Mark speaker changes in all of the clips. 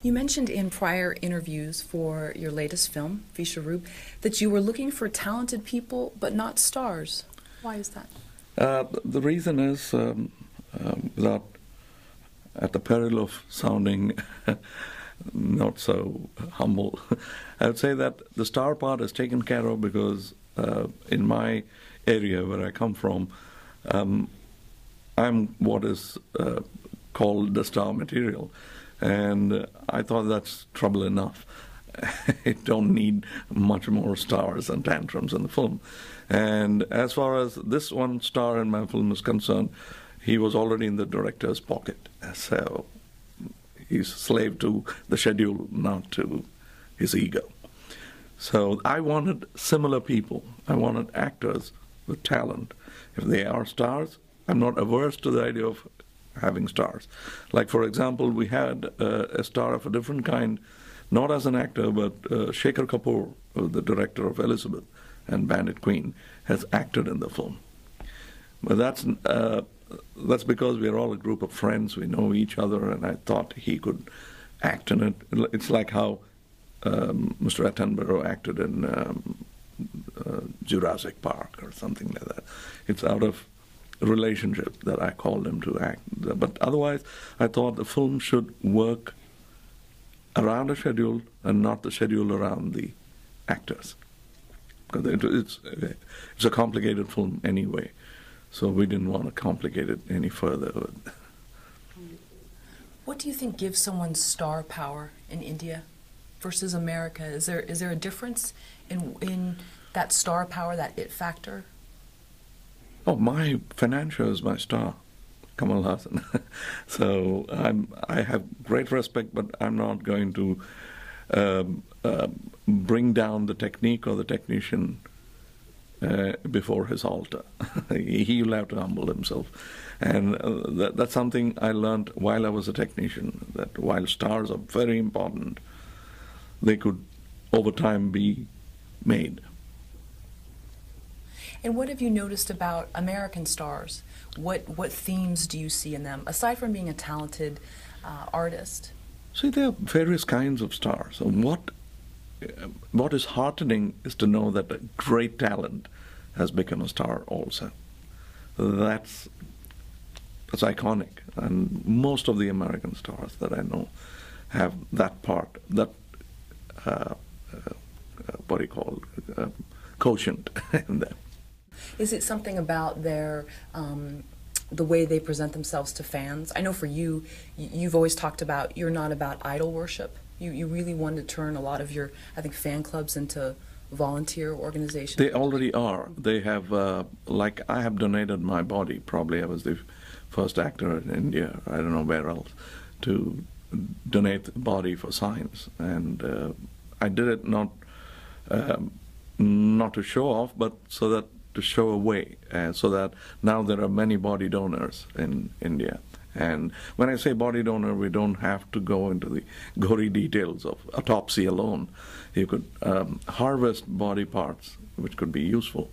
Speaker 1: You mentioned in prior interviews for your latest film, Vishwaroopam, that you were looking for talented people but not stars. Why is that?
Speaker 2: The reason is, without at the peril of sounding not so humble, I would say that the star part is taken care of because in my area where I come from, I'm what is called the star material. And I thought that's trouble enough. I don't need much more stars and tantrums in the film. And as far as this one star in my film is concerned, he was already in the director's pocket. So he's slave to the schedule, not to his ego. So I wanted similar people. I wanted actors with talent. If they are stars, I'm not averse to the idea of having stars. Like, for example, we had a star of a different kind, not as an actor, but Shekhar Kapoor, the director of Elizabeth and Bandit Queen, has acted in the film. But that's because we are all a group of friends, we know each other, and I thought he could act in it. It's like how Mr. Attenborough acted in Jurassic Park or something like that. It's out of relationship that I called him to act. But otherwise, I thought the film should work around a schedule and not the schedule around the actors. Because it's a complicated film anyway, so we didn't want to complicate it any further.
Speaker 1: What do you think gives someone star power in India versus America? Is there a difference in that star power, that it factor?
Speaker 2: Oh, my financier is my star, Kamal Haasan. So I have great respect, but I'm not going to bring down the technique or the technician before his altar. He'll have to humble himself. And that's something I learned while I was a technician, that while stars are very important, they could, over time, be made.
Speaker 1: And what have you noticed about American stars? What themes do you see in them, aside from being a talented artist?
Speaker 2: See, there are various kinds of stars. And what is heartening is to know that a great talent has become a star also. That's iconic. And most of the American stars that I know have that part, that, what do you call it, quotient in them.
Speaker 1: Is it something about their the way they present themselves to fans? I know for you, you've always talked about you're not about idol worship. You really want to turn a lot of your, I think, fan clubs into volunteer organizations.
Speaker 2: They already are. They have, like I have donated my body. Probably I was the first actor in India, I don't know where else, to donate the body for science. And I did it not to show off, but so that to show a way, so that now there are many body donors in India. And when I say body donor, we don't have to go into the gory details of autopsy alone. You could harvest body parts, which could be useful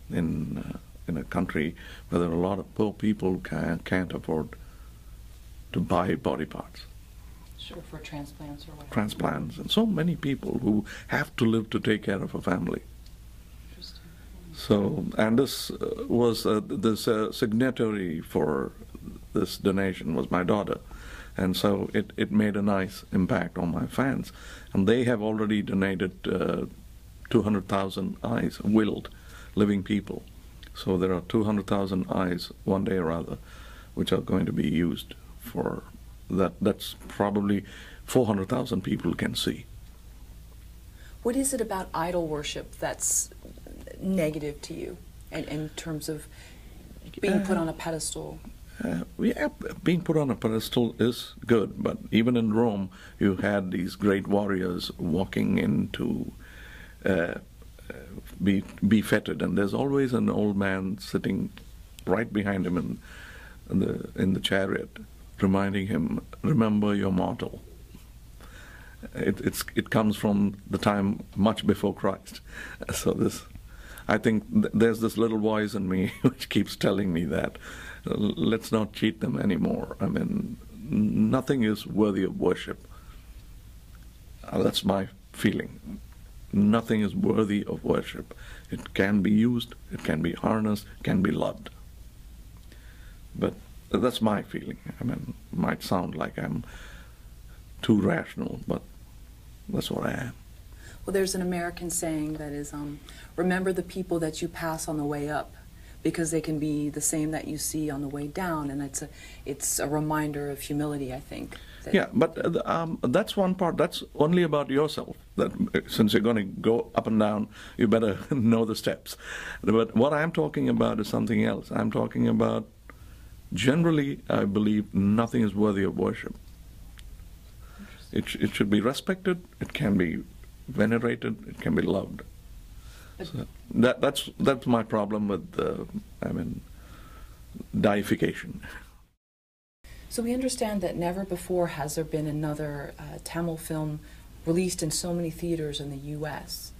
Speaker 2: in a country where there are a lot of poor people can't afford to buy body parts.
Speaker 1: Sure, for transplants or whatever.
Speaker 2: Transplants, and so many people who have to live to take care of a family. So, and this was this signatory for this donation was my daughter, and so it made a nice impact on my fans, and they have already donated 200,000 eyes, willed, living people. So there are 200,000 eyes one day or other, which are going to be used for that. That's probably 400,000 people can see.
Speaker 1: What is it about idol worship that's negative to you, and in terms of being put on a pedestal?
Speaker 2: Yeah, being put on a pedestal is good, but even in Rome, you had these great warriors walking in to be feted, and there's always an old man sitting right behind him in the chariot, reminding him, "Remember you're mortal." It comes from the time much before Christ. So I think there's this little voice in me which keeps telling me that let's not cheat them anymore. I mean, nothing is worthy of worship That's my feeling. Nothing is worthy of worship. It can be used, it can be harnessed, it can be loved. But that's my feeling. I mean, it might sound like I'm too rational, but that's what I am.
Speaker 1: Well, there's an American saying that is, remember the people that you pass on the way up, because they can be the same that you see on the way down, and it's a reminder of humility, I think.
Speaker 2: Yeah, but that's one part. That's only about yourself. That since you're going to go up and down, you better know the steps. But what I'm talking about is something else. I'm talking about, generally, I believe nothing is worthy of worship. It should be respected. It can be venerated. It can be loved. So that's my problem with deification.
Speaker 1: So we understand that never before has there been another Tamil film released in so many theaters in the U.S.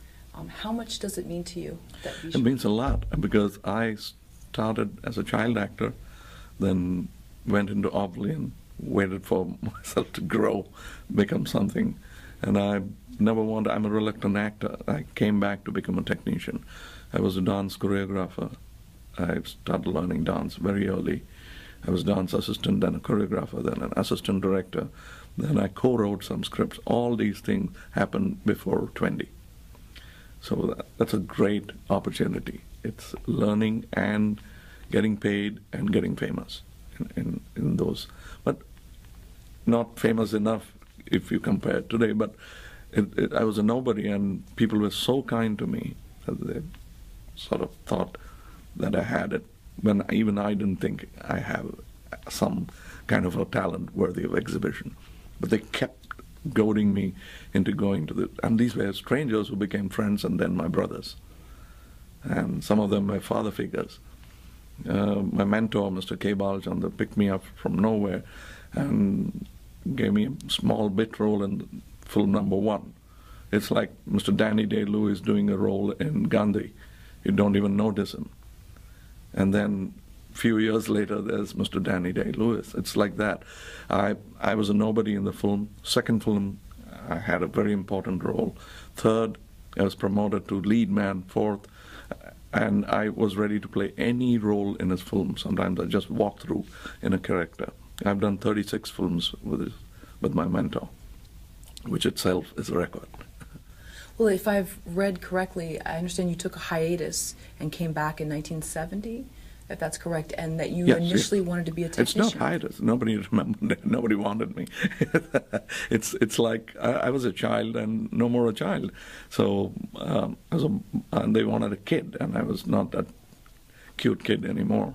Speaker 1: How much does it mean to you?
Speaker 2: It means a lot, because I started as a child actor, then went into Oblivion, waited for myself to grow, become something, and I'm a reluctant actor. I came back to become a technician. I was a dance choreographer. I started learning dance very early. I was dance assistant, then a choreographer, then an assistant director. Then I co-wrote some scripts. All these things happened before 20. So that's a great opportunity. It's learning and getting paid and getting famous in those. But not famous enough if you compare today, but I was a nobody, and people were so kind to me that they sort of thought that I had it, when even I didn't think I have some kind of a talent worthy of exhibition. But they kept goading me into going to and these were strangers who became friends and then my brothers. And some of them were father figures. My mentor, Mr. Kamal Haasan, picked me up from nowhere and gave me a small bit role in film number 1. It's like Mr. Danny Day-Lewis doing a role in Gandhi. You don't even notice him. And then a few years later, there's Mr. Danny Day-Lewis. It's like that. I was a nobody in the film. Second film, I had a very important role. Third, I was promoted to lead man. Fourth, and I was ready to play any role in his film. Sometimes I just walk through in a character. I've done 36 films with my mentor, which itself is a record.
Speaker 1: Well, if I've read correctly, I understand you took a hiatus and came back in 1970, if that's correct, and that you initially wanted to be a technician.
Speaker 2: It's not hiatus. Nobody remembered. Nobody wanted me. It's like I was a child and no more a child. So and they wanted a kid, and I was not that cute kid anymore.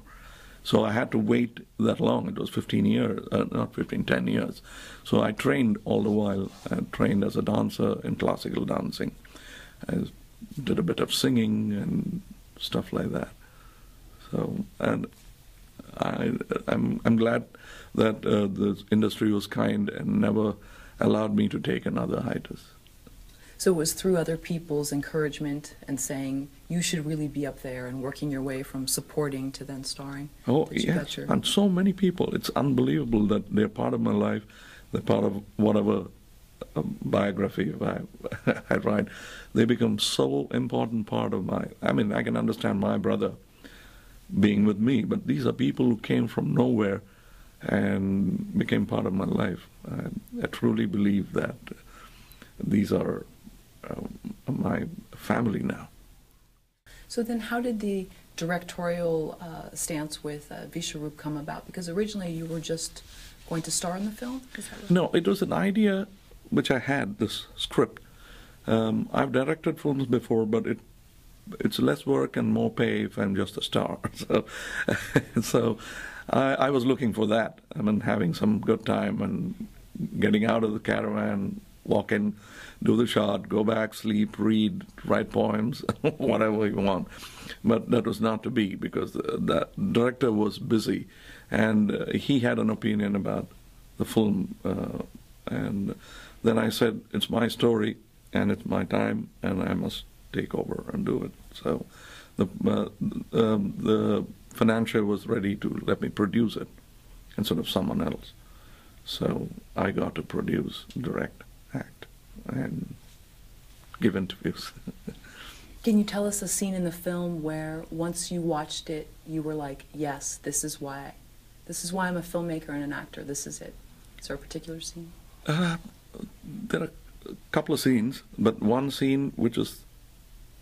Speaker 2: So I had to wait that long. It was 15 years, not 15, 10 years. So I trained all the while. I trained as a dancer in classical dancing. I did a bit of singing and stuff like that. So, and I'm glad that the industry was kind and never allowed me to take another hiatus.
Speaker 1: So it was through other people's encouragement and saying, you should really be up there, and working your way from supporting to then starring.
Speaker 2: Oh, yes, and so many people. It's unbelievable that they're part of my life. They're part of whatever biography I write. They become so important part of my... I mean, I can understand my brother being with me, but these are people who came from nowhere and became part of my life. I truly believe that these are my family now.
Speaker 1: So then how did the directorial stance with Vishwaroopam come about? Because originally you were just going to star in the film?
Speaker 2: No, it was an idea which I had, this script. I've directed films before, but it's less work and more pay if I'm just a star. So I was looking for that. I mean, having some good time and getting out of the caravan, walk in, do the shot, go back, sleep, read, write poems, whatever you want. But that was not to be, because the director was busy, and he had an opinion about the film. And then I said, it's my story, and it's my time, and I must take over and do it. So the financier was ready to let me produce it instead of someone else. So I got to produce, direct, act, and give interviews.
Speaker 1: Can you tell us a scene in the film where once you watched it, you were like, yes, this is why I'm a filmmaker and an actor, this is it? Is there a particular scene?
Speaker 2: There are a couple of scenes, but one scene which is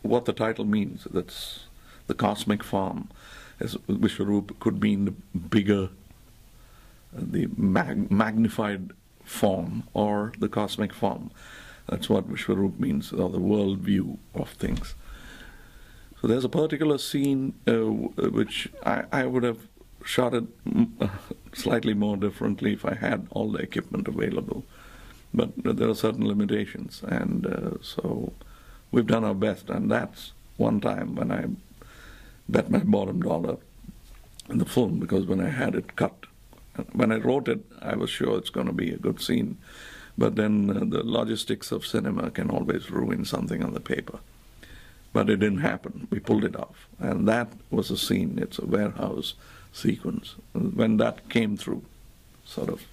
Speaker 2: what the title means. That's the cosmic farm. As Vishwaroop could mean the bigger, the magnified form, or the cosmic form. That's what Vishwaroop means, or the world view of things. So there's a particular scene which I would have shot it slightly more differently if I had all the equipment available. But there are certain limitations, and so we've done our best. And that's one time when I bet my bottom dollar in the film, because when I had it cut, when I wrote it, I was sure it's going to be a good scene. But then the logistics of cinema can always ruin something on the paper. But it didn't happen. We pulled it off. And that was a scene. It's a warehouse sequence. When that came through, sort of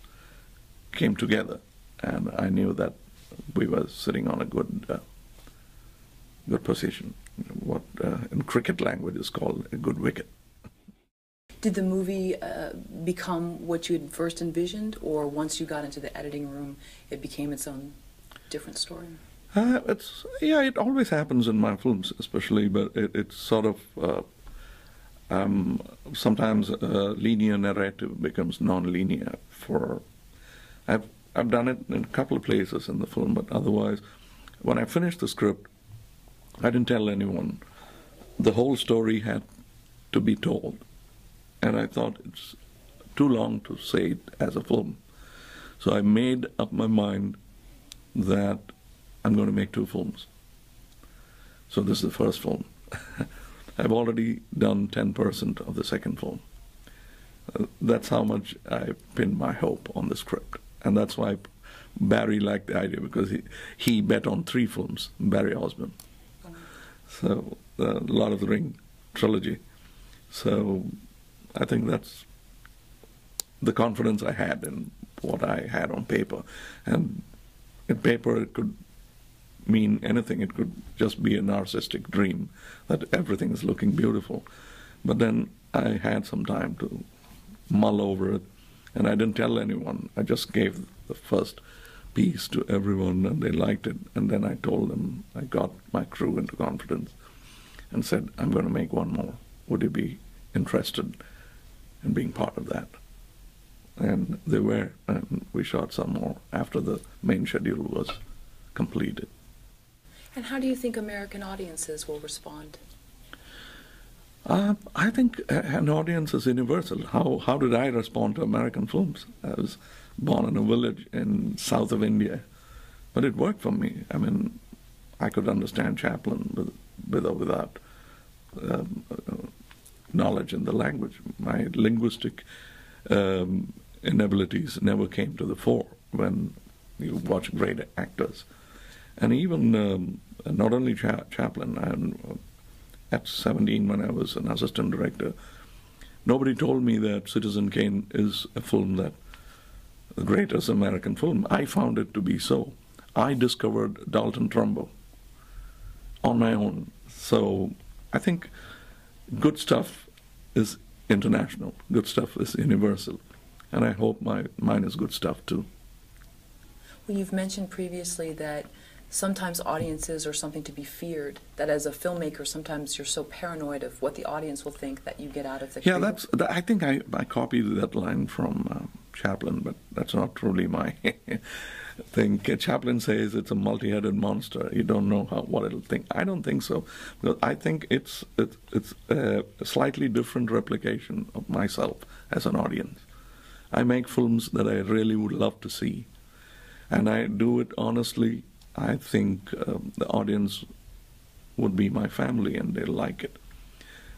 Speaker 2: came together, and I knew that we were sitting on a good position. What in cricket language is called a good wicket.
Speaker 1: Did the movie become what you had first envisioned, or once you got into the editing room, it became its own different story?
Speaker 2: It always happens in my films, especially, but it's sort of sometimes linear narrative becomes non-linear. I've done it in a couple of places in the film, but otherwise, when I finished the script, I didn't tell anyone. The whole story had to be told, and I thought it's too long to say it as a film. So I made up my mind that I'm going to make 2 films. So this is the first film. I've already done 10% of the second film. That's how much I pinned my hope on the script. And that's why Barry liked the idea, because he bet on 3 films, Barry Osborne. So, Lord of the Ring trilogy. So I think that's the confidence I had in what I had on paper. And in paper it could mean anything. It could just be a narcissistic dream that everything is looking beautiful. But then I had some time to mull over it, and I didn't tell anyone. I just gave the first piece to everyone, and they liked it. And then I told them, I got my crew into confidence and said, I'm going to make 1 more. Would you be interested in being part of that? And they were, and we shot some more after the main schedule was completed.
Speaker 1: And how do you think American audiences will respond?
Speaker 2: I think an audience is universal. How did I respond to American films? I was born in a village in south of India, but it worked for me. I mean, I could understand Chaplin with or without knowledge in the language. My linguistic inabilities never came to the fore when you watch great actors. And even not only Chaplin, at 17 when I was an assistant director, nobody told me that Citizen Kane is a film that the greatest American film. I found it to be so. I discovered Dalton Trumbo on my own. So I think good stuff is international. Good stuff is universal. And I hope mine is good stuff too.
Speaker 1: Well, you've mentioned previously that sometimes audiences are something to be feared, that as a filmmaker sometimes you're so paranoid of what the audience will think that you get out of the
Speaker 2: I think I copied that line from Chaplin, but that's not truly my thing. Chaplin says it's a multi-headed monster. You don't know what it'll think. I don't think so, because I think it's a slightly different replication of myself as an audience. I make films that I really would love to see, and I do it honestly. I think the audience would be my family, and they'll like it,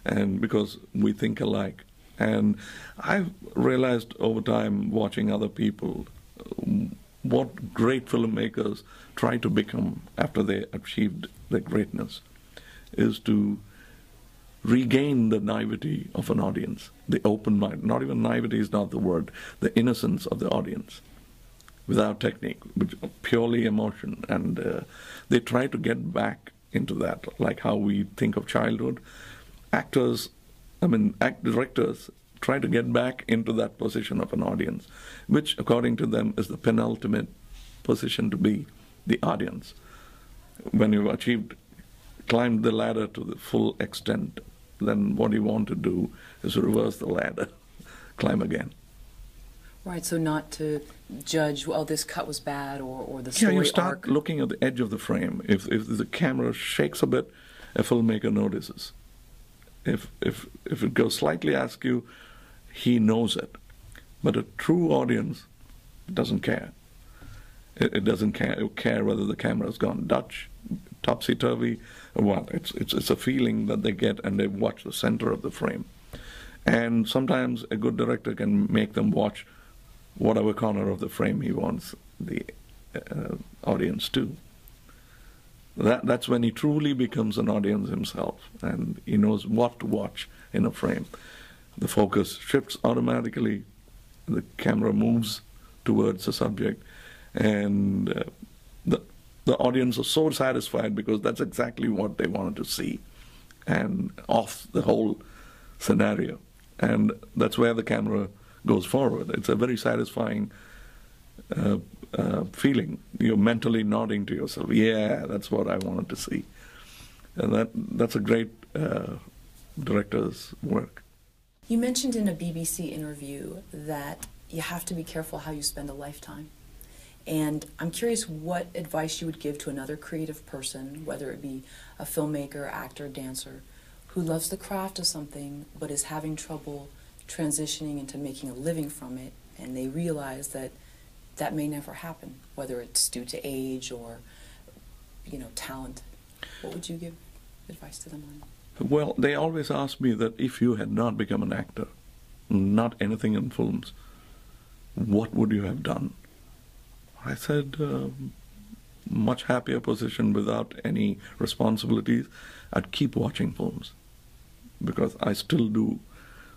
Speaker 2: and because we think alike. And I've realized over time, watching other people, what great filmmakers try to become after they achieved their greatness is to regain the naivety of an audience, the open mind. Not even naivety is not the word, the innocence of the audience. without technique, which purely emotion, and they try to get back into that, like how we think of childhood. Directors try to get back into that position of an audience, which according to them is the penultimate position to be, the audience. When you've climbed the ladder to the full extent, then what you want to do is reverse the ladder, climb again.
Speaker 1: Right, so not to judge, well, this cut was bad, or the story
Speaker 2: you start
Speaker 1: arc.
Speaker 2: looking at the edge of the frame. If the camera shakes a bit, a filmmaker notices. If it goes slightly askew, he knows it. But a true audience doesn't care. It doesn't care whether the camera's gone Dutch, topsy-turvy, or what. It's a feeling that they get, and they watch the center of the frame. And sometimes a good director can make them watch whatever corner of the frame he wants the audience to. That's when he truly becomes an audience himself, and he knows what to watch in a frame. The focus shifts automatically, the camera moves towards the subject, and the audience is so satisfied because that's exactly what they wanted to see, and off the whole scenario. And that's where the camera goes forward. It's a very satisfying feeling. You're mentally nodding to yourself, yeah, that's what I wanted to see. And that's a great director's work.
Speaker 1: You mentioned in a BBC interview that you have to be careful how you spend a lifetime. And I'm curious what advice you would give to another creative person, whether it be a filmmaker, actor, dancer, who loves the craft of something but is having trouble transitioning into making a living from it, and they realize that that may never happen, whether it's due to age or, talent. What would you give advice to them on?
Speaker 2: Well, they always ask me that if you had not become an actor, not anything in films, what would you have done? I said, much happier position without any responsibilities. I'd keep watching films, because I still do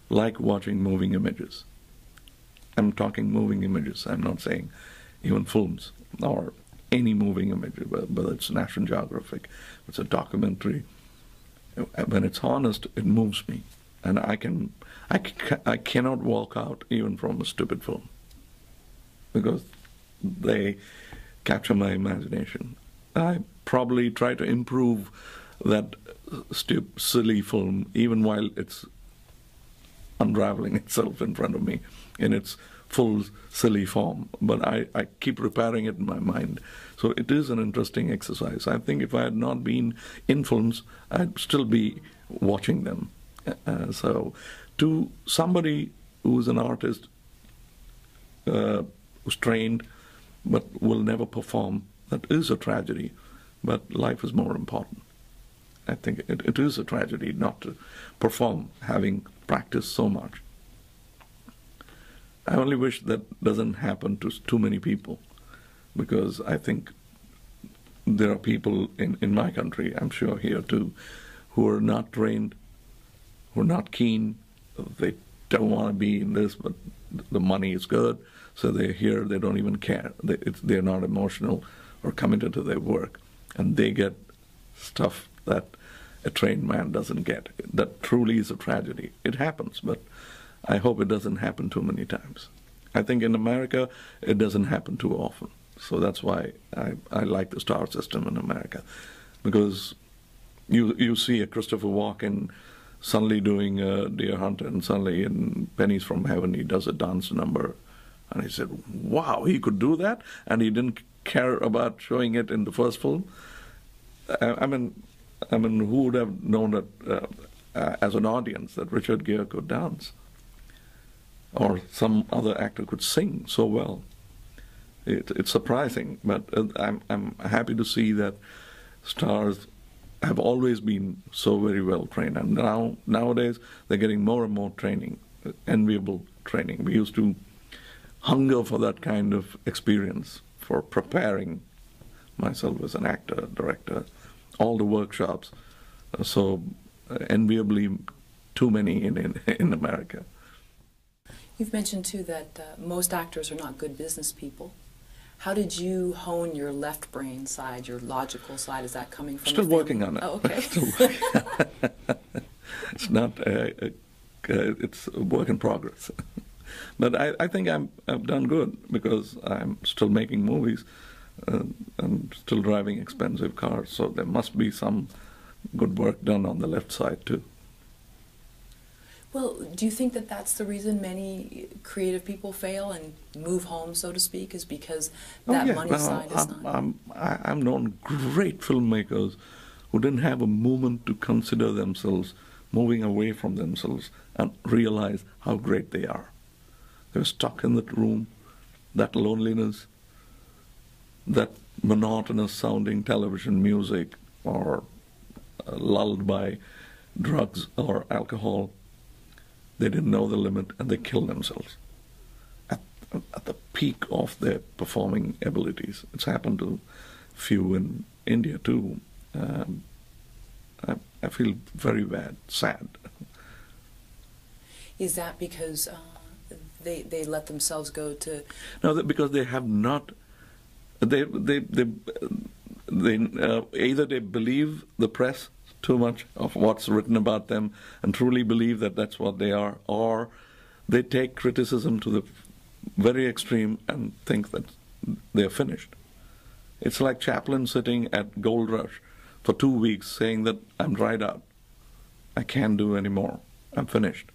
Speaker 2: like watching moving images. I'm talking moving images. I'm not saying even films or any moving image, whether it's National Geographic, it's a documentary. When it's honest, it moves me, and I cannot walk out even from a stupid film, because they capture my imagination. I probably try to improve that silly film even while it's unraveling itself in front of me in its full silly form, but I keep repairing it in my mind. So it is an interesting exercise. I think if I had not been in films, I'd still be watching them. So to somebody who's an artist, who's trained but will never perform, that is a tragedy, but life is more important. I think it is a tragedy not to perform, having practiced so much. I only wish that doesn't happen to too many people, because I think there are people in my country, I'm sure here too, who are not trained, who are not keen, they don't want to be in this, but the money is good, so they're here, they don't even care. They're not emotional or committed to their work, and they get stuff that a trained man doesn't get. That truly is a tragedy. It happens, but I hope it doesn't happen too many times. I think in America, it doesn't happen too often. So that's why I like the star system in America, because you see a Christopher Walken suddenly doing Deer Hunter, and suddenly in Pennies from Heaven he does a dance number, and he said, wow, he could do that, and he didn't care about showing it in the first film. I mean, who would have known that as an audience that Richard Gere could dance, or some other actor could sing so well? It's surprising, but I'm happy to see that stars have always been so very well trained, and nowadays they're getting more and more training, enviable training. We used to hunger for that kind of experience, for preparing myself as an actor, director, all the workshops. So enviably too many in America.
Speaker 1: You've mentioned too that most actors are not good business people. How did you hone your left brain side, your logical side? Is that coming from
Speaker 2: Still
Speaker 1: the family?
Speaker 2: working on it.
Speaker 1: Oh, okay.
Speaker 2: Still working. It's not. It's a work in progress. But I think I've done good because I'm still making movies and still driving expensive cars. So there must be some good work done on the left side too.
Speaker 1: Well, do you think that that's the reason many creative people fail and move home, so to speak, is because that money side is not?
Speaker 2: I've known great filmmakers who didn't have a moment to consider themselves moving away from themselves and realize how great they are. They were stuck in that room, that loneliness, that monotonous sounding television music, or lulled by drugs or alcohol. They didn't know the limit, and they killed themselves at the peak of their performing abilities. It's happened to a few in India too. I feel very bad, sad.
Speaker 1: Is that because they let themselves go to?
Speaker 2: No, because they have not. They either they believe the press too much of what's written about them and truly believe that that's what they are, or they take criticism to the very extreme and think that they're finished. It's like Chaplin sitting at Gold Rush for 2 weeks saying that I'm dried out. I can't do any more. I'm finished.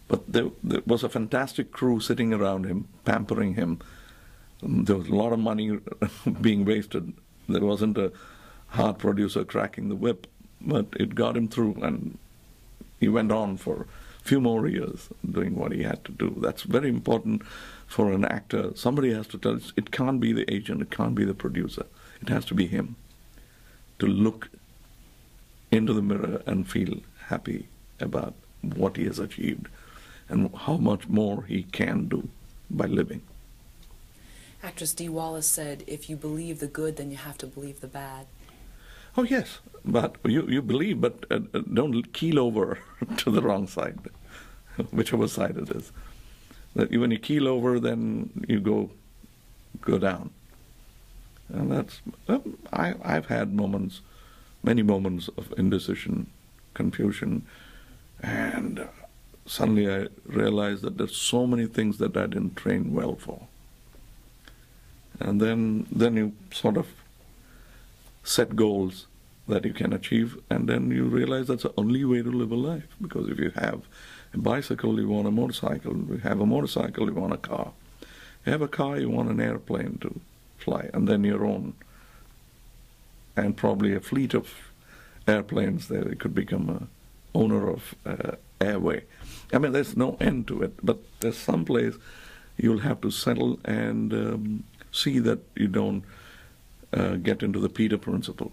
Speaker 2: But there was a fantastic crew sitting around him, pampering him. There was a lot of money being wasted. There wasn't a hard producer cracking the whip, but it got him through, and he went on for a few more years doing what he had to do. That's very important for an actor. Somebody has to tell, it can't be the agent, it can't be the producer. It has to be him. To look into the mirror and feel happy about what he has achieved and how much more he can do by living.
Speaker 1: Actress Dee Wallace said, if you believe the good, then you have to believe the bad.
Speaker 2: Oh, yes, but you believe, but don't keel over to the wrong side, whichever side it is. That when you keel over, then you go down. And that's, I've had moments, many moments of indecision, confusion, and suddenly I realized that there's so many things that I didn't train well for. And then you sort of set goals that you can achieve, and then you realize that's the only way to live a life. Because if you have a bicycle, you want a motorcycle. If you have a motorcycle, you want a car. If you have a car, you want an airplane to fly, and then your own, and probably a fleet of airplanes that you could become a owner of airway. I mean, there's no end to it, but there's some place you'll have to settle and see that you don't get into the Peter principle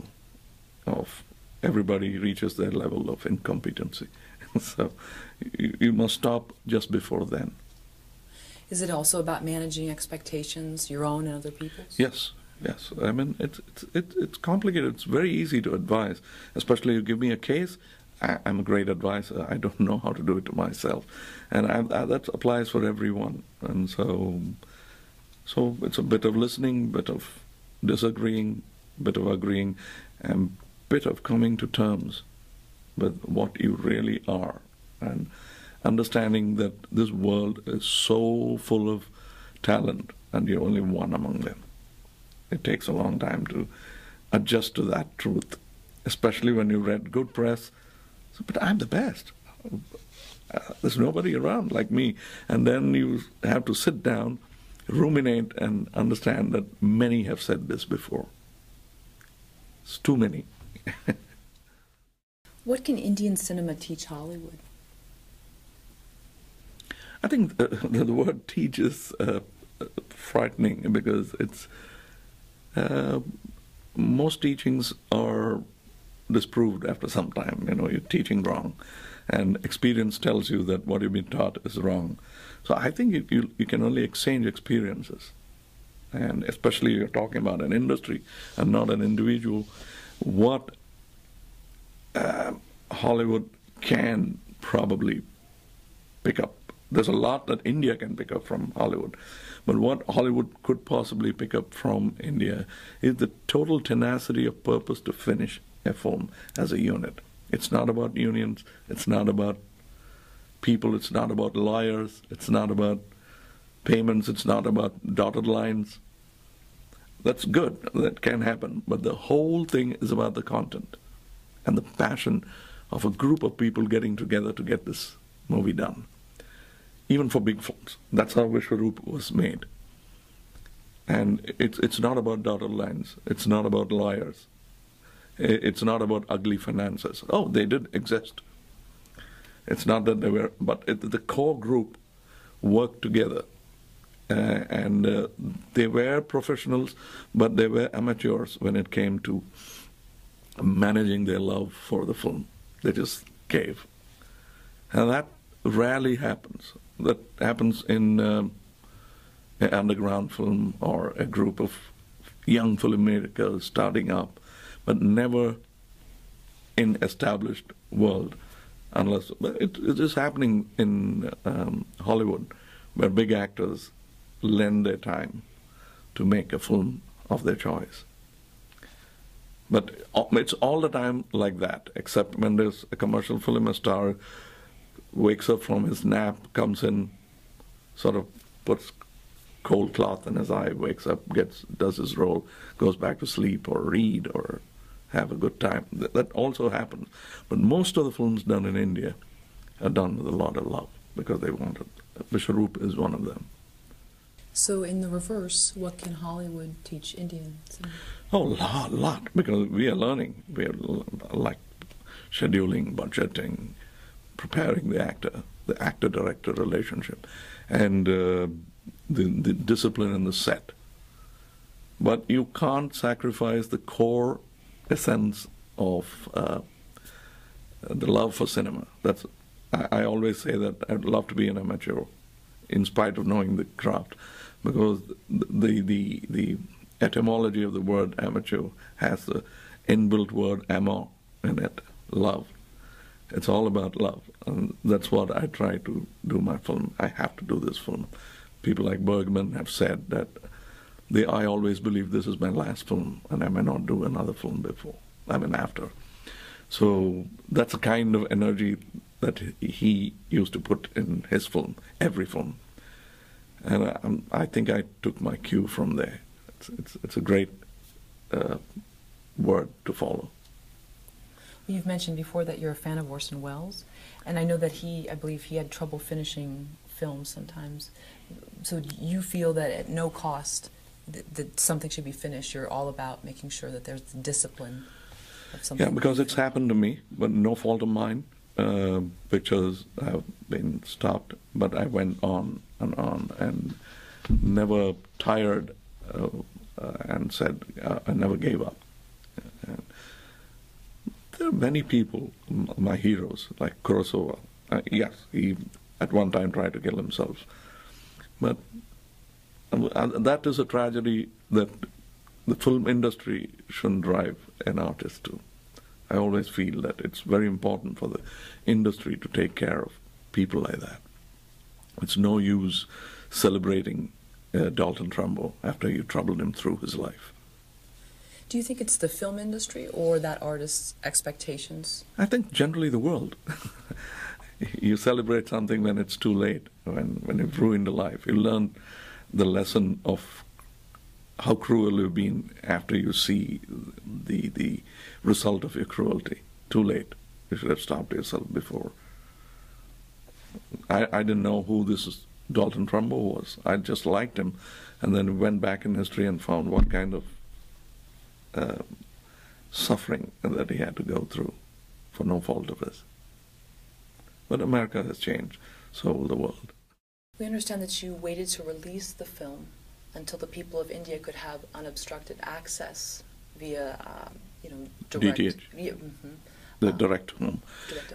Speaker 2: of everybody reaches their level of incompetency. So you must stop just before then.
Speaker 1: Is it also about managing expectations, your own and other people's?
Speaker 2: Yes, yes. I mean, it's complicated. It's very easy to advise, especially you give me a case. I'm a great advisor. I don't know how to do it to myself, and that applies for everyone. And so it's a bit of listening, bit of disagreeing, bit of agreeing, and bit of coming to terms with what you really are, and understanding that this world is so full of talent and you're only one among them. It takes a long time to adjust to that truth, especially when you read good press. So, but I'm the best. There's nobody around like me. And then you have to sit down, ruminate, and understand that many have said this before. It's too many.
Speaker 1: What can Indian cinema teach Hollywood?
Speaker 2: I think the word teach is frightening, because it's most teachings are disproved after some time. You know, you're teaching wrong, and experience tells you that what you've been taught is wrong. So I think you can only exchange experiences, and especially you're talking about an industry and not an individual. What Hollywood can probably pick up There's a lot that India can pick up from Hollywood. But what Hollywood could possibly pick up from India is the total tenacity of purpose to finish a film as a unit. It's not about unions, it's not about people, it's not about lawyers, it's not about payments, it's not about dotted lines. That's good, that can happen, but the whole thing is about the content and the passion of a group of people getting together to get this movie done. Even for big films. That's how Vishwaroopam was made. And it's not about dotted lines. It's not about lawyers. It's not about ugly finances. Oh, they did exist. It's not that they were, but the core group worked together. And they were professionals, but they were amateurs when it came to managing their love for the film. They just gave. And that rarely happens. That happens in an underground film or a group of young filmmakers starting up, but never in established world, unless it is happening in Hollywood, where big actors lend their time to make a film of their choice. But it's all the time like that, except when there's a commercial film, a star wakes up from his nap, comes in, sort of puts cold cloth in his eye, wakes up, does his role, goes back to sleep or read or have a good time. That also happens. But most of the films done in India are done with a lot of love because they want it. Vishwaroopam is one of them.
Speaker 1: So in the reverse, what can Hollywood teach Indians?
Speaker 2: Oh, lot, because we are learning. We are like scheduling, budgeting, preparing the actor-director relationship, and the discipline in the set. But you can't sacrifice the core essence of the love for cinema. I always say that I'd love to be an amateur, in spite of knowing the craft, because the etymology of the word amateur has the inbuilt word amor in it, love. It's all about love, and that's what I try to do my film. I have to do this film. People like Bergman have said that I always believe this is my last film, and I may not do another film after. So that's the kind of energy that he used to put in his film, every film. And I think I took my cue from there. It's a great word to follow.
Speaker 1: You've mentioned before that you're a fan of Orson Welles, and I know that I believe he had trouble finishing films sometimes. So do you feel that at no cost that something should be finished? You're all about making sure that there's discipline of something.
Speaker 2: Yeah, because it's happened to me, but no fault of mine. Pictures have been stopped, but I went on and never tired and said I never gave up. And there are many people, my heroes, like Kurosawa. Yes, he at one time tried to kill himself. But that is a tragedy that the film industry shouldn't drive an artist to. I always feel that it's very important for the industry to take care of people like that. It's no use celebrating Dalton Trumbo after you troubled him through his life.
Speaker 1: Do you think it's the film industry or that artist's expectations?
Speaker 2: I think generally the world. You celebrate something when it's too late, when you've ruined a life. You learn the lesson of how cruel you've been after you see the result of your cruelty. Too late. You should have stopped yourself before. I didn't know who this Dalton Trumbo was. I just liked him, and then went back in history and found what kind of suffering that he had to go through for no fault of his. But America has changed, so will the world.
Speaker 1: We understand that you waited to release the film until the people of India could have unobstructed access via, direct...
Speaker 2: DTH.
Speaker 1: Via,
Speaker 2: The direct home.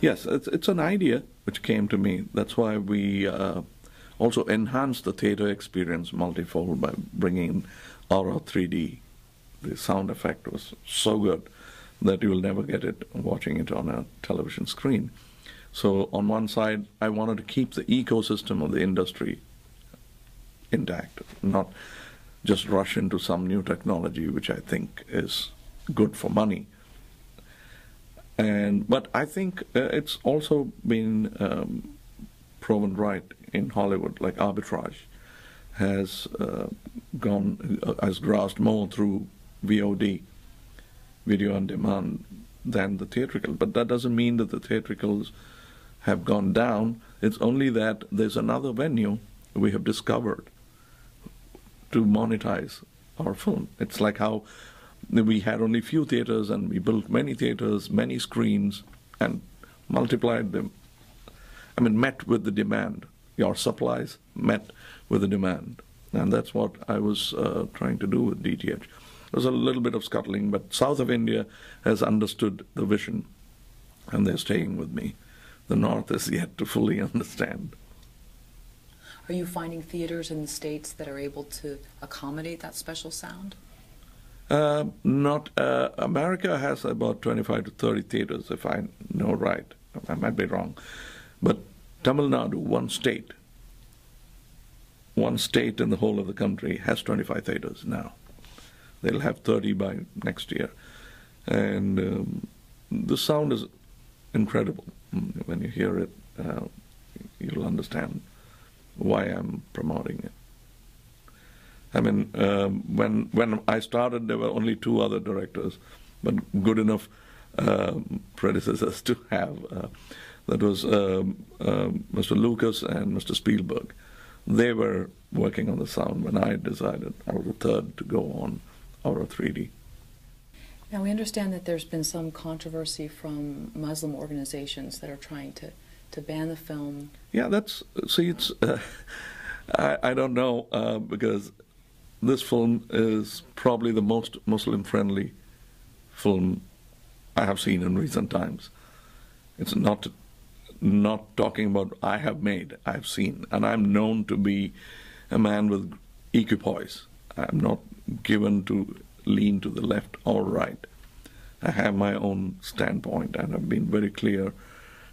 Speaker 2: Yes, it's an idea which came to me. That's why we also enhanced the theater experience multifold by bringing in Aura 3D. The sound effect was so good that you will never get it watching it on a television screen. So on one side, I wanted to keep the ecosystem of the industry intact, not just rush into some new technology, which I think is good for money. But I think it's also been proven right in Hollywood, like arbitrage has has grossed more through VOD, video on demand, than the theatrical. But that doesn't mean that the theatricals have gone down. It's only that there's another venue we have discovered to monetize our film. It's like how we had only few theaters and we built many theaters, many screens, and multiplied them. I mean, met with the demand. Your supplies met with the demand. And that's what I was trying to do with DTH. There's a little bit of scuttling, but south of India has understood the vision, and they're staying with me. The north is yet to fully understand.
Speaker 1: Are you finding theaters in the States that are able to accommodate that special sound?
Speaker 2: Not. America has about 25 to 30 theaters, if I know right. I might be wrong. But Tamil Nadu, one state in the whole of the country has 25 theaters now. They'll have 30 by next year. And the sound is incredible. When you hear it, you'll understand why I'm promoting it. I mean, when I started, there were only 2 other directors, but good enough predecessors to have. That was Mr. Lucas and Mr. Spielberg. They were working on the sound when I decided I was the third to go on out of 3D.
Speaker 1: Now, we understand that there's been some controversy from Muslim organizations that are trying to ban the film.
Speaker 2: Yeah, it's, I don't know, because this film is probably the most Muslim-friendly film I have seen in recent times. It's not talking about I have made, I've seen. And I'm known to be a man with equipoise. I'm not given to lean to the left or right. I have my own standpoint, and I've been very clear.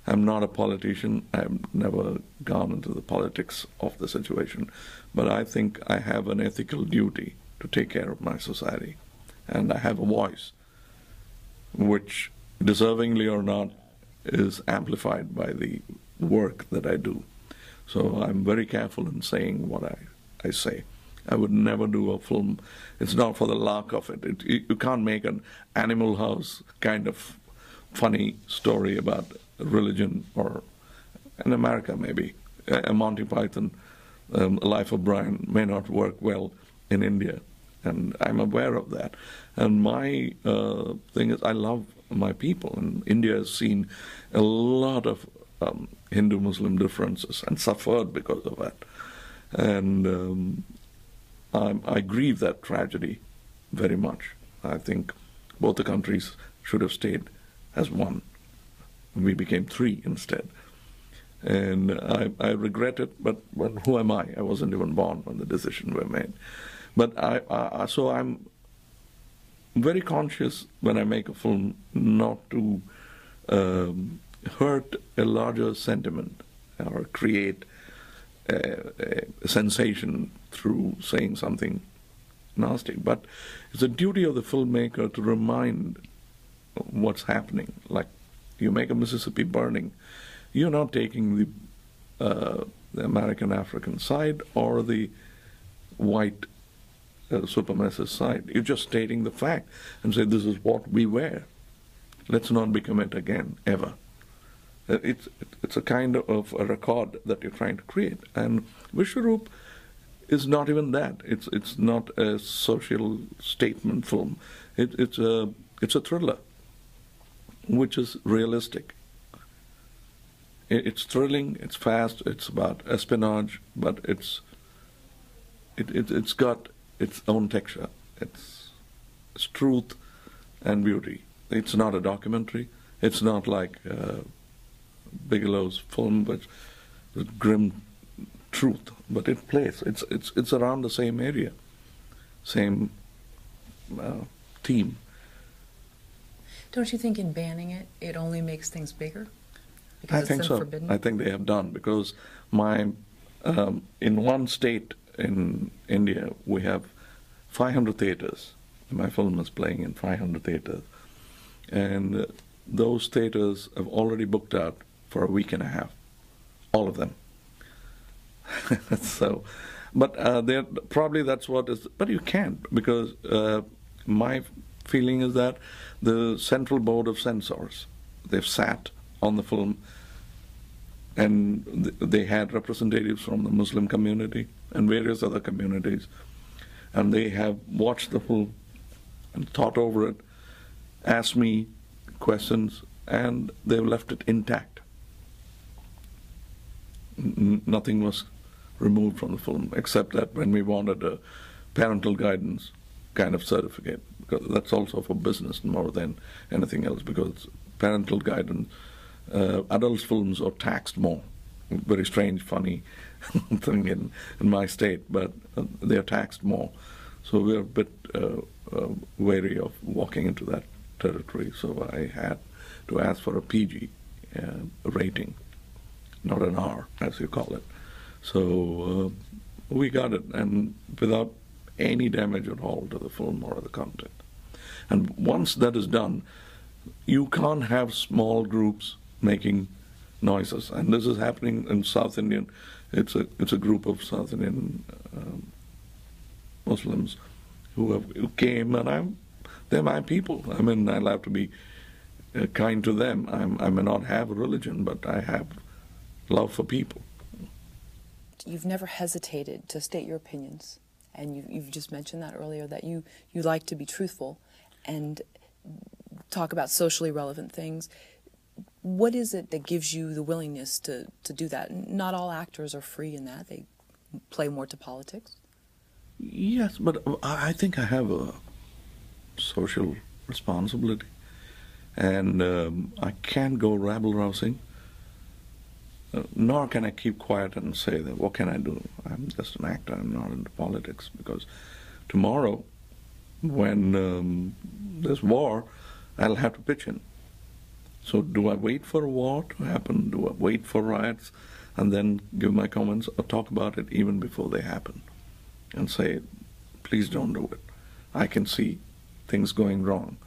Speaker 2: I'm not a politician. I've never gone into the politics of the situation. But I think I have an ethical duty to take care of my society. And I have a voice, which, deservingly or not, is amplified by the work that I do. So I'm very careful in saying what I say. I would never do a film. It's not for the lark of it. You can't make an Animal House kind of funny story about religion, or in America maybe. A Monty Python, Life of Brian may not work well in India, and I'm aware of that. And my thing is, I love my people, and India has seen a lot of Hindu-Muslim differences and suffered because of that. And I grieve that tragedy very much. I think both the countries should have stayed as one. We became 3 instead. And I regret it, but who am I? I wasn't even born when the decisions were made. But so I'm very conscious when I make a film not to hurt a larger sentiment or create a sensation through saying something nasty. But it's a duty of the filmmaker to remind what's happening. Like, you make a Mississippi Burning, you're not taking the American African side or the white supremacist side. You're just stating the fact and say, this is what we were. Let's not become it again, ever. It's a kind of a record that you're trying to create. And Vishwaroopam is not even that. It's not a social statement film. It's a thriller, which is realistic. It's thrilling, it's fast, it's about espionage, but it's got its own texture. It's truth and beauty. It's not a documentary. It's not like Bigelow's film, but with grim truth. But it plays. It's around the same area, same theme.
Speaker 1: Don't you think in banning it, it only makes things bigger? because
Speaker 2: I
Speaker 1: it's
Speaker 2: think
Speaker 1: then
Speaker 2: so.
Speaker 1: forbidden?
Speaker 2: I think they have done, because in one state in India we have 500 theaters. My film is playing in 500 theaters, and those theaters have already booked out for a week and a half, all of them. So, but probably that's what is. But you can't, because my feeling is that the Central Board of Censors, they've sat on the film, and they had representatives from the Muslim community and various other communities, and they have watched the film and thought over it, asked me questions, and they've left it intact. Nothing was removed from the film, except that when we wanted a parental guidance kind of certificate, because that's also for business more than anything else, because parental guidance, adults' films are taxed more. Very strange, funny thing in my state, but they're taxed more. So we're a bit wary of walking into that territory. So I had to ask for a PG rating, not an R, as you call it. So we got it, and without any damage at all to the film or the content. And once that is done, you can't have small groups making noises. And this is happening in South Indian. It's a group of South Indian Muslims who came, and they're my people. I mean, I'll have to be kind to them. I may not have a religion, but I have love for people.
Speaker 1: You've never hesitated to state your opinions, and you've just mentioned that earlier, that you like to be truthful and talk about socially relevant things. What is it that gives you the willingness to do that? Not all actors are free in that. They play more to politics.
Speaker 2: Yes, but I think I have a social responsibility, and I can't go rabble-rousing. Nor can I keep quiet and say that, what can I do? I'm just an actor, I'm not into politics, because tomorrow, when there's war, I'll have to pitch in. So do I wait for a war to happen? Do I wait for riots and then give my comments, or talk about it even before they happen and say, please don't do it. I can see things going wrong.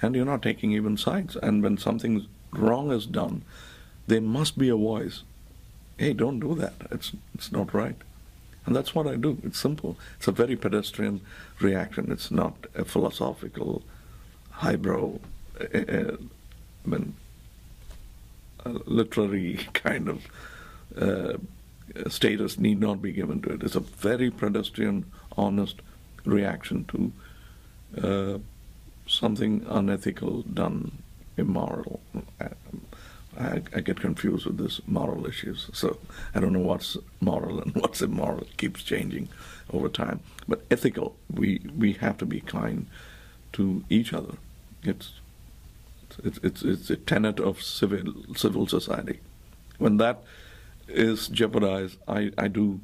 Speaker 2: And you're not taking even sides. And when something wrong is done, there must be a voice. Hey, don't do that. It's not right. And that's what I do. It's simple. It's a very pedestrian reaction. It's not a philosophical, highbrow, literary kind of status need not be given to it. It's a very pedestrian, honest reaction to something unethical done, immoral. I get confused with these moral issues, so I don't know what's moral and what's immoral. It keeps changing over time. But ethical, we have to be kind to each other. It's a tenet of civil society. When that is jeopardized, I do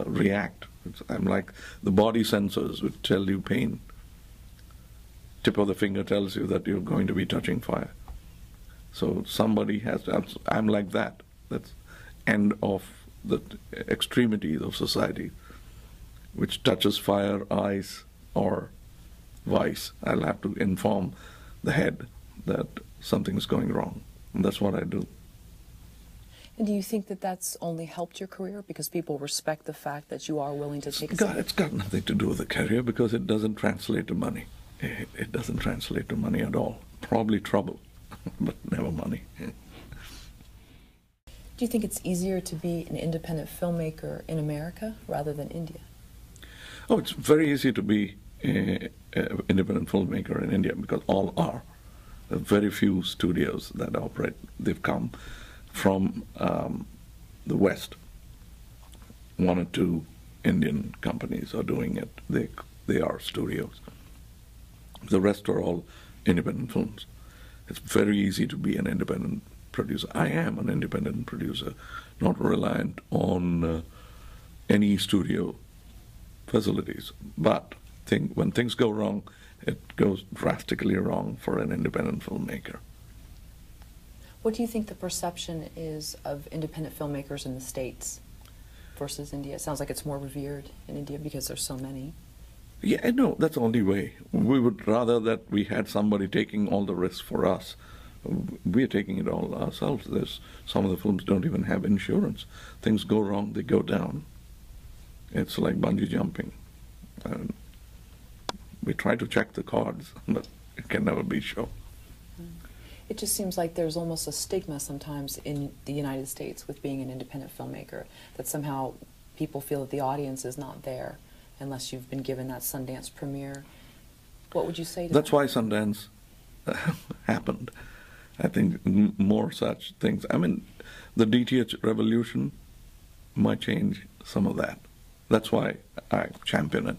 Speaker 2: react. I'm like the body sensors which tell you pain. Tip of the finger tells you that you're going to be touching fire. So somebody has to, I'm like that. That's end of the extremities of society, which touches fire, ice, or vice. I'll have to inform the head that something's going wrong. And that's what I do.
Speaker 1: And do you think that that's only helped your career because people respect the fact that you are willing to take a stand?
Speaker 2: It's got nothing to do with the career, because it doesn't translate to money. It doesn't translate to money at all. Probably trouble, but never money.
Speaker 1: Do you think it's easier to be an independent filmmaker in America rather than India?
Speaker 2: Oh, it's very easy to be an independent filmmaker in India, because all are. There are very few studios that operate. They've come from the West. One or two Indian companies are doing it. They are studios. The rest are all independent films. It's very easy to be an independent producer. I am an independent producer, not reliant on any studio facilities. But when things go wrong, it goes drastically wrong for an independent filmmaker.
Speaker 1: What do you think the perception is of independent filmmakers in the States versus India? It sounds like it's more revered in India because there's so many.
Speaker 2: Yeah, no, that's the only way. We would rather that we had somebody taking all the risks for us. We're taking it all ourselves. Some of the films don't even have insurance. Things go wrong, they go down. It's like bungee jumping. And we try to check the cards, but it can never be sure.
Speaker 1: It just seems like there's almost a stigma sometimes in the United States with being an independent filmmaker, that somehow people feel that the audience is not there unless you've been given that Sundance premiere. What would you say to
Speaker 2: That's
Speaker 1: that?
Speaker 2: why Sundance happened. I think more such things. I mean, the DTH revolution might change some of that. That's why I champion it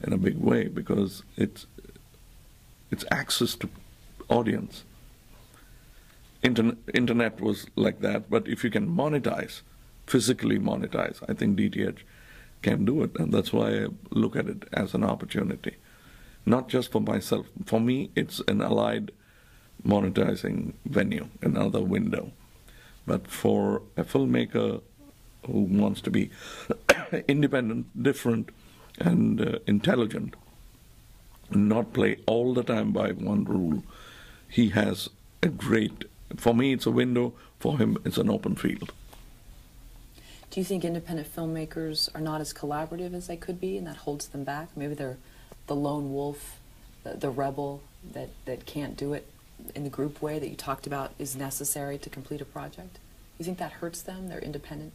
Speaker 2: in a big way, because it's access to audience. Internet was like that, but if you can monetize, physically monetize, I think DTH can do it, and that's why I look at it as an opportunity. Not just for myself. For me, it's an allied monetizing venue, another window. But for a filmmaker who wants to be independent, different, and intelligent, not play all the time by one rule, he has a great, for me it's a window, for him it's an open field.
Speaker 1: Do you think independent filmmakers are not as collaborative as they could be, and that holds them back? Maybe they're the lone wolf, the rebel that can't do it in the group way that you talked about is necessary to complete a project? You think that hurts them, their independent?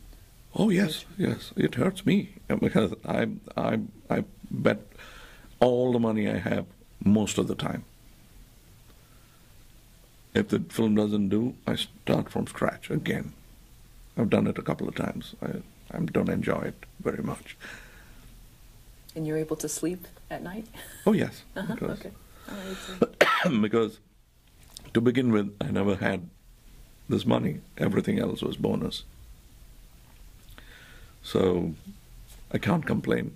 Speaker 2: Oh yes, yes, it hurts me, because I bet all the money I have most of the time. If the film doesn't do, I start from scratch again. I've done it a couple of times. I don't enjoy it very much.
Speaker 1: And you're able to sleep at night?
Speaker 2: Oh yes,
Speaker 1: Okay.
Speaker 2: because to begin with, I never had this money. Everything else was bonus. So I can't complain.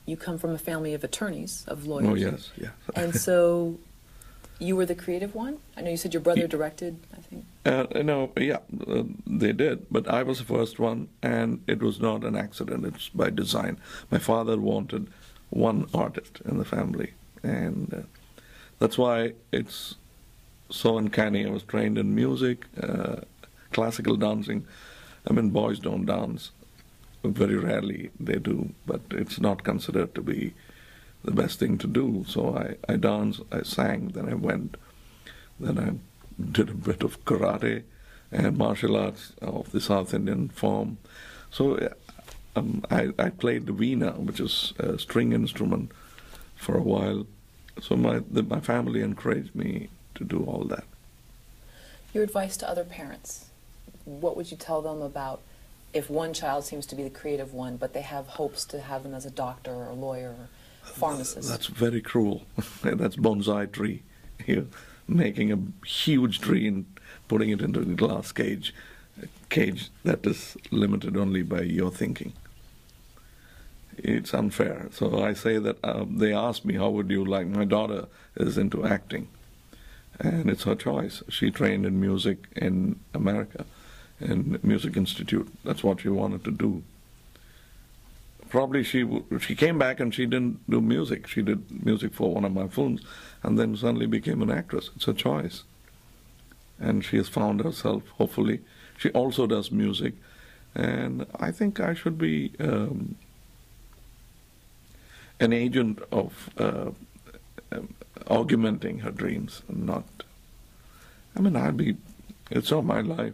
Speaker 1: You come from a family of attorneys, of lawyers.
Speaker 2: Oh yes, yes.
Speaker 1: And so you were the creative one? I know you said your brother directed, I think.
Speaker 2: No, yeah, they did. But I was the first one, and it was not an accident. It's by design. My father wanted one artist in the family, and that's why it's so uncanny. I was trained in music, classical dancing. I mean, boys don't dance. Very rarely they do, but it's not considered to be the best thing to do. So I danced, I sang, then I went, then I did a bit of karate and martial arts of the South Indian form. So I played the veena, which is a string instrument, for a while. So my family encouraged me to do all that.
Speaker 1: Your advice to other parents, what would you tell them about if one child seems to be the creative one, but they have hopes to have them as a doctor or a lawyer or pharmacist?
Speaker 2: That's very cruel. That's bonsai tree. You're making a huge tree and putting it into a glass cage, a cage that is limited only by your thinking. It's unfair. So I say that they ask me, how would you like, my daughter is into acting, and it's her choice. She trained in music in America, in Music Institute. That's what she wanted to do. Probably she came back and she didn't do music. She did music for one of my films, and then suddenly became an actress. It's a choice. And she has found herself, hopefully. She also does music, and I think I should be an agent of augmenting her dreams, and not, I mean, it's not my life.